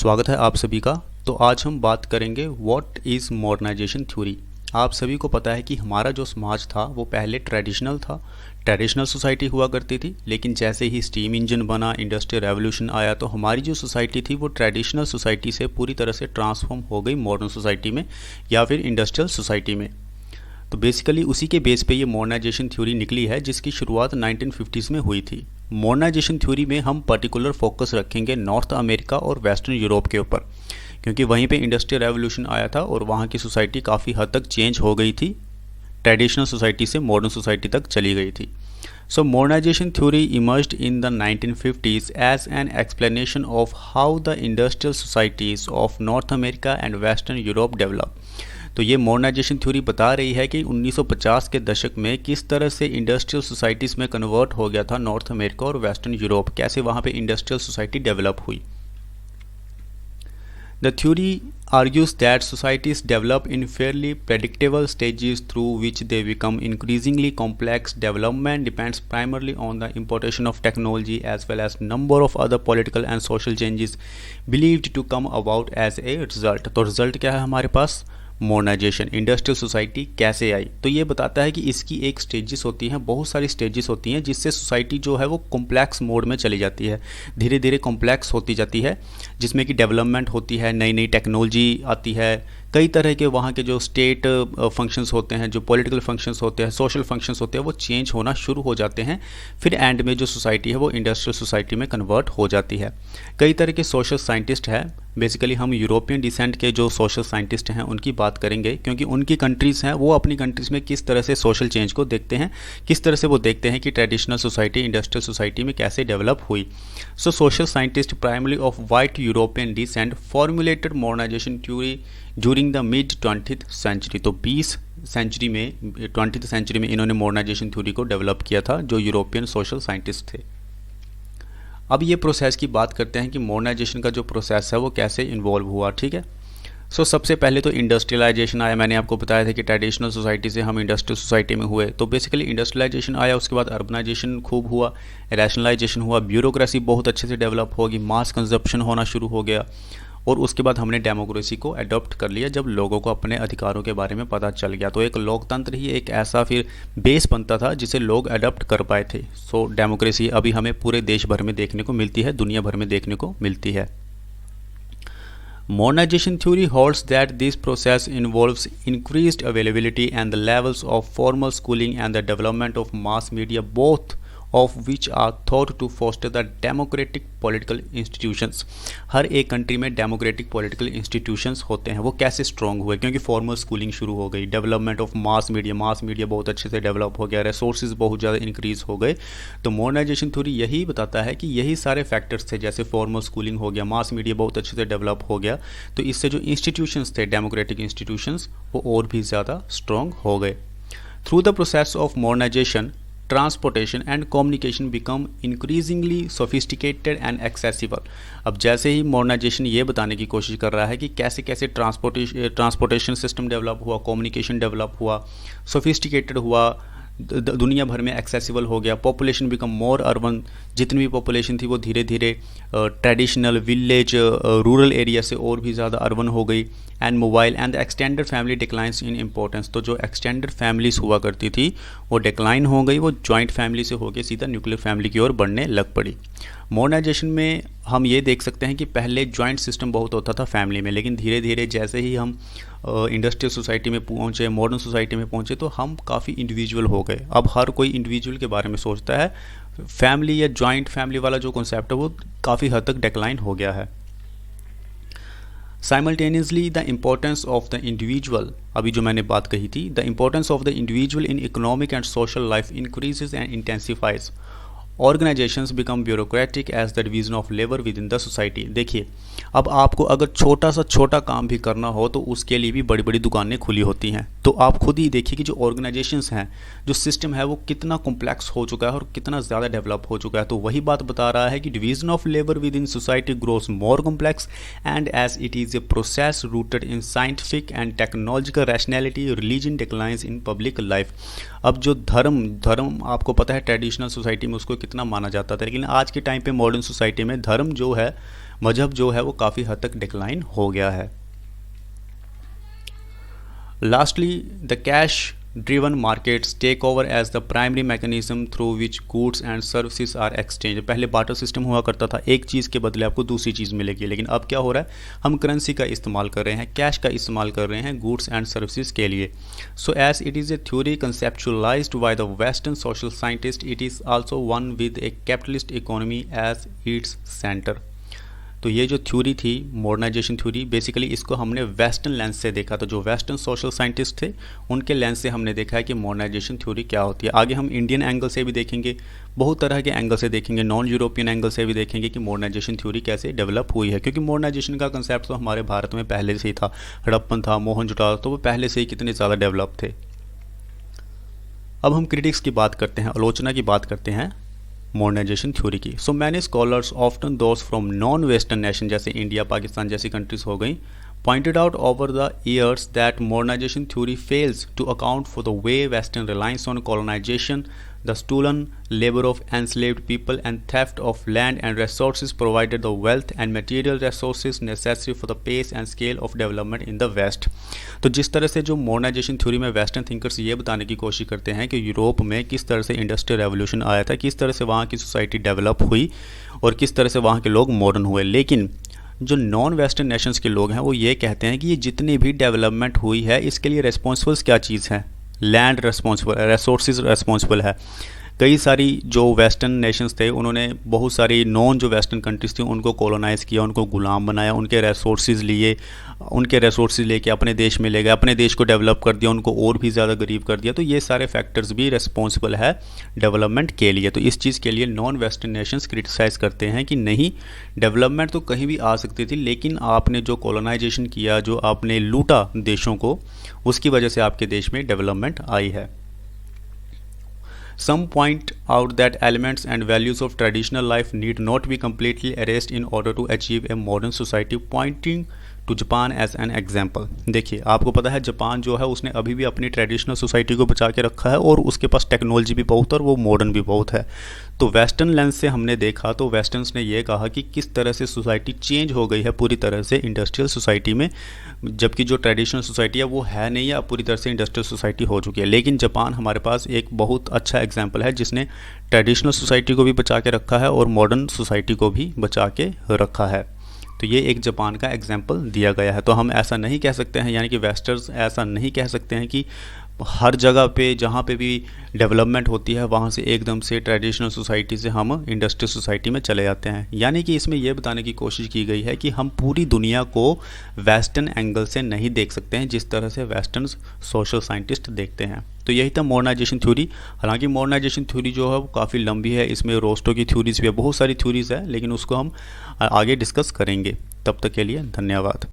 स्वागत है आप सभी का। तो आज हम बात करेंगे व्हाट इज़ मॉडर्नाइजेशन थ्योरी। आप सभी को पता है कि हमारा जो समाज था वो पहले ट्रेडिशनल था, ट्रेडिशनल सोसाइटी हुआ करती थी। लेकिन जैसे ही स्टीम इंजन बना, इंडस्ट्रियल रेवोल्यूशन आया, तो हमारी जो सोसाइटी थी वो ट्रेडिशनल सोसाइटी से पूरी तरह से ट्रांसफॉर्म हो गई मॉडर्न सोसाइटी में या फिर इंडस्ट्रियल सोसाइटी में। तो बेसिकली उसी के बेस पे ये मॉडर्नाइजेशन थ्योरी निकली है, जिसकी शुरुआत 1950s में हुई थी। मॉडर्नाइजेशन थ्योरी में हम पर्टिकुलर फोकस रखेंगे नॉर्थ अमेरिका और वेस्टर्न यूरोप के ऊपर, क्योंकि वहीं पे इंडस्ट्रियल रेवोल्यूशन आया था और वहाँ की सोसाइटी काफ़ी हद तक चेंज हो गई थी, ट्रेडिशनल सोसाइटी से मॉडर्न सोसाइटी तक चली गई थी। So modernization theory emerged in the 1950s as an explanation of how the industrial societies of North America and Western Europe developed। तो ये मॉडर्नाइजेशन थ्योरी बता रही है कि 1950 के दशक में किस तरह से इंडस्ट्रियल सोसाइटीज़ में कन्वर्ट हो गया था नॉर्थ अमेरिका और वेस्टर्न यूरोप, कैसे वहाँ पे इंडस्ट्रियल सोसाइटी डेवलप हुई। The theory argues that societies develop in fairly predictable stages through which they become increasingly complex. Development depends primarily on the importation of technology as well as number of other political and social changes believed to come about as a result। तो result क्या है हमारे पास? Modernisation. Industrial society कैसे आई? तो ये बताता है कि इसकी एक स्टेजेस होती हैं, बहुत सारी स्टेजेस होती हैं, जिससे सोसाइटी जो है वो कॉम्प्लेक्स मोड में चली जाती है, धीरे धीरे कॉम्प्लेक्स होती जाती है, जिसमें कि डेवलपमेंट होती है, नई नई टेक्नोलॉजी आती है, कई तरह के वहाँ के जो स्टेट फंक्शंस होते हैं, जो पॉलिटिकल फंक्शंस होते हैं, सोशल फंक्शंस होते हैं, वो चेंज होना शुरू हो जाते हैं। फिर एंड में जो सोसाइटी है वो इंडस्ट्रियल सोसाइटी में कन्वर्ट हो जाती है। कई तरह के सोशल साइंटिस्ट हैं, बेसिकली हम यूरोपियन डिसेंट के जो सोशल साइंटिस्ट हैं उनकी बात करेंगे, क्योंकि उनकी कंट्रीज़ हैं, वो अपनी कंट्रीज़ में किस तरह से सोशल चेंज को देखते हैं, किस तरह से वो देखते हैं कि ट्रेडिशनल सोसाइटी इंडस्ट्रियल सोसाइटी में कैसे डेवलप हुई। So social scientist primarily of white European descent formulated modernisation theory during the mid 20th century. तो 20 सेंचुरी में, 20th सेंचुरी में इन्होंने मॉडर्नाइजेशन थ्योरी को डेवलप किया था, जो यूरोपियन सोशल साइंटिस्ट थे। अब ये प्रोसेस की बात करते हैं कि मॉडर्नाइजेशन का जो प्रोसेस है वो कैसे इन्वॉल्व हुआ। ठीक है, सो सबसे पहले तो इंडस्ट्रियलाइजेशन आया। मैंने आपको बताया था कि ट्रेडिशनल सोसाइटी से हम इंडस्ट्रियल सोसाइटी में हुए, तो बेसिकली इंडस्ट्रियलाइजेशन आया, उसके बाद अर्बनाइजेशन खूब हुआ, रैशनलाइजेशन हुआ, ब्यूरोक्रेसी बहुत अच्छे से डेवलप होगी, मास कंजप्शन होना शुरू हो गया, और उसके बाद हमने डेमोक्रेसी को अडॉप्ट कर लिया जब लोगों को अपने अधिकारों के बारे में पता चल गया। तो एक लोकतंत्र ही एक ऐसा फिर बेस बनता था जिसे लोग अडॉप्ट कर पाए थे। सो डेमोक्रेसी अभी हमें पूरे देश भर में देखने को मिलती है, दुनिया भर में देखने को मिलती है। Modernization theory holds that this process involves increased availability and the levels of formal schooling and the development of mass media, both of which are thought to foster the democratic political institutions। हर एक country में democratic political institutions होते हैं। वो कैसे strong हुए? क्योंकि formal schooling शुरू हो गई, डेवलपमेंट ऑफ मास मीडिया बहुत अच्छे से डेवलप हो गया, रिसोर्सेज बहुत ज़्यादा इंक्रीज़ हो गए। तो मॉडर्नाइजेशन थ्योरी यही बताता है कि यही सारे फैक्टर्स थे, जैसे फॉर्मल स्कूलिंग हो गया, मास मीडिया बहुत अच्छे से डेवलप हो गया, तो इससे जो इंस्टीट्यूशंस थे, डेमोक्रेटिक इंस्टीट्यूशंस, वो और भी ज़्यादा स्ट्रॉन्ग हो गए। Through the process of modernisation, transportation and communication become increasingly sophisticated and accessible. अब जैसे ही मॉडर्नाइजेशन ये बताने की कोशिश कर रहा है कि कैसे कैसे ट्रांसपोर्टेशन सिस्टम डेवलप हुआ, कम्युनिकेशन डेवलप हुआ, सोफिस्टिकेटेड हुआ, दुनिया भर में एक्सेसिबल हो गया, पॉपुलेशन बिकम मोर अर्बन, जितनी भी पॉपुलेशन थी वो धीरे धीरे ट्रेडिशनल विलेज रूरल एरिया से और भी ज़्यादा अर्बन हो गई, and mobile and extended family declines in importance. तो जो एक्सटेंडेड फैमिलीज हुआ करती थी वो डिक्लाइन हो गई, वो जॉइंट फैमिली से होकर सीधा न्यूक्लियर फैमिली की ओर बढ़ने लग पड़ी। मॉडर्नाइजेशन में हम ये देख सकते हैं कि पहले जॉइंट सिस्टम बहुत होता था फैमिली में, लेकिन धीरे धीरे जैसे ही हम इंडस्ट्रियल सोसाइटी में पहुँचे, मॉडर्न सोसाइटी में पहुँचे, तो हम काफ़ी इंडिविजुअल हो गए। अब हर कोई इंडिविजुअल के बारे में सोचता है। फैमिली या जॉइंट फैमिली वाला जो कॉन्सेप्ट है वो काफ़ी हद तक डिक्लाइन हो गया है। Simultaneously the importance of the individual, अभी जो मैंने बात कही थी, the importance of the individual in economic and social life increases and intensifies. Organisations become bureaucratic as the division of labour within the society. देखिए, अब आपको अगर छोटा सा छोटा काम भी करना हो तो उसके लिए भी बड़ी बड़ी दुकानें खुली होती हैं। तो आप खुद ही देखिए कि जो ऑर्गेनाइजेशंस हैं, जो सिस्टम है, वो कितना कॉम्प्लेक्स हो चुका है और कितना ज़्यादा डेवलप हो चुका है। तो वही बात बता रहा है कि division of labour within society grows more complex and as it is a process rooted in scientific and technological rationality, religion declines in public life. अब जो धर्म आपको पता है ट्रेडिशनल सोसाइटी में उसको कितना माना जाता था, लेकिन आज के टाइम पे मॉडर्न सोसाइटी में धर्म जो है मजहब जो है वो काफ़ी हद तक डिक्लाइन हो गया है। Lastly, the cash-driven markets take over as the primary mechanism through which goods and services are exchanged। पहले बाटर सिस्टम हुआ करता था, एक चीज़ के बदले आपको दूसरी चीज़ मिलेगी, लेकिन अब क्या हो रहा है, हम करेंसी का इस्तेमाल कर रहे हैं, कैश का इस्तेमाल कर रहे हैं गुड्स एंड सर्विसेज के लिए। So as it is a theory conceptualised by the western social scientist, it is also one with a capitalist economy as its centre. तो ये जो थ्योरी थी मॉडर्नाइजेशन थ्योरी, बेसिकली इसको हमने वेस्टर्न लेंस से देखा। तो जो वेस्टर्न सोशल साइंटिस्ट थे उनके लेंस से हमने देखा है कि मॉडर्नाइजेशन थ्योरी क्या होती है। आगे हम इंडियन एंगल से भी देखेंगे, बहुत तरह के एंगल से देखेंगे, नॉन यूरोपियन एंगल से भी देखेंगे कि मॉडर्नाइजेशन थ्योरी कैसे डेवलप हुई है, क्योंकि मॉडर्नाइजेशन का कंसेप्ट तो हमारे भारत में पहले से ही था। हड़प्पन था, मोहनजोदड़ो, तो वो पहले से ही कितने ज़्यादा डेवलप थे। अब हम क्रिटिक्स की बात करते हैं, आलोचना की बात करते हैं मॉडर्नाइजेशन थ्योरी की। So many scholars often those from non western nation, जैसे इंडिया पाकिस्तान जैसी कंट्रीज हो गई, pointed out over the years that modernization theory fails to account for the way Western reliance on colonization, the stolen labor of enslaved people, and theft of land and resources provided the wealth and material resources necessary for the pace and scale of development in the West। तो जिस तरह से जो modernisation theory में western thinkers ये बताने की कोशिश करते हैं कि यूरोप में किस तरह से इंडस्ट्रियल रेवोल्यूशन आया था, किस तरह से वहाँ की सोसाइटी डेवलप हुई और किस तरह से वहाँ के लोग मॉडर्न हुए, लेकिन जो नॉन वेस्टर्न नेशंस के लोग हैं वो ये कहते हैं कि ये जितनी भी डेवलपमेंट हुई है इसके लिए रेस्पॉन्सिबल्स क्या चीज़ है, लैंड रेस्पॉन्सिबल, रिसोर्सेज रेस्पॉन्सिबल है। कई सारी जो वेस्टर्न नेशंस थे उन्होंने बहुत सारी नॉन जो वेस्टर्न कंट्रीज थी उनको कॉलोनाइज़ किया, उनको गुलाम बनाया, उनके रिसोर्सेज लिए, उनके रिसोर्सेज लेके अपने देश में ले गए, अपने देश को डेवलप कर दिया, उनको और भी ज़्यादा गरीब कर दिया। तो ये सारे फैक्टर्स भी रिस्पॉन्सिबल है डेवलपमेंट के लिए। तो इस चीज़ के लिए नॉन वेस्टर्न नेशंस क्रिटिसाइज़ करते हैं कि नहीं, डेवलपमेंट तो कहीं भी आ सकती थी, लेकिन आपने जो कॉलोनाइजेशन किया, जो आपने लूटा देशों को, उसकी वजह से आपके देश में डेवलपमेंट आई है। Some point out that elements and values of traditional life need not be completely erased in order to achieve a modern society, pointing to Japan as an example। देखिए, आपको पता है जापान जो है उसने अभी भी अपनी ट्रेडिशनल सोसाइटी को बचा के रखा है और उसके पास टेक्नोलॉजी भी बहुत है और वो मॉडर्न भी बहुत है। तो वेस्टर्न लेंस से हमने देखा तो वेस्टर्न्स ने ये कहा कि किस तरह से सोसाइटी चेंज हो गई है पूरी तरह से इंडस्ट्रियल सोसाइटी में, जबकि जो ट्रेडिशनल सोसाइटी है वो है नहीं, या पूरी तरह से इंडस्ट्रियल सोसाइटी हो चुकी है। लेकिन जापान हमारे पास एक बहुत अच्छा एग्जाम्पल है जिसने ट्रेडिशनल सोसाइटी को भी बचा के रखा है और मॉडर्न सोसाइटी को भी बचा के रखा है। तो ये एक जापान का एग्जाम्पल दिया गया है। तो हम ऐसा नहीं कह सकते हैं, यानी कि वेस्टर्स ऐसा नहीं कह सकते हैं कि हर जगह पे जहाँ पे भी डेवलपमेंट होती है वहाँ से एकदम से ट्रेडिशनल सोसाइटी से हम इंडस्ट्रियल सोसाइटी में चले जाते हैं। यानी कि इसमें यह बताने की कोशिश की गई है कि हम पूरी दुनिया को वेस्टर्न एंगल से नहीं देख सकते हैं जिस तरह से वेस्टर्न सोशल साइंटिस्ट देखते हैं। तो यही था मॉडर्नाइजेशन थ्योरी। हालांकि मॉडर्नाइजेशन थ्योरी जो है वो काफ़ी लंबी है, इसमें रोस्टो की थ्योरीज भी है, बहुत सारी थ्योरीज है, लेकिन उसको हम आगे डिस्कस करेंगे। तब तक के लिए धन्यवाद।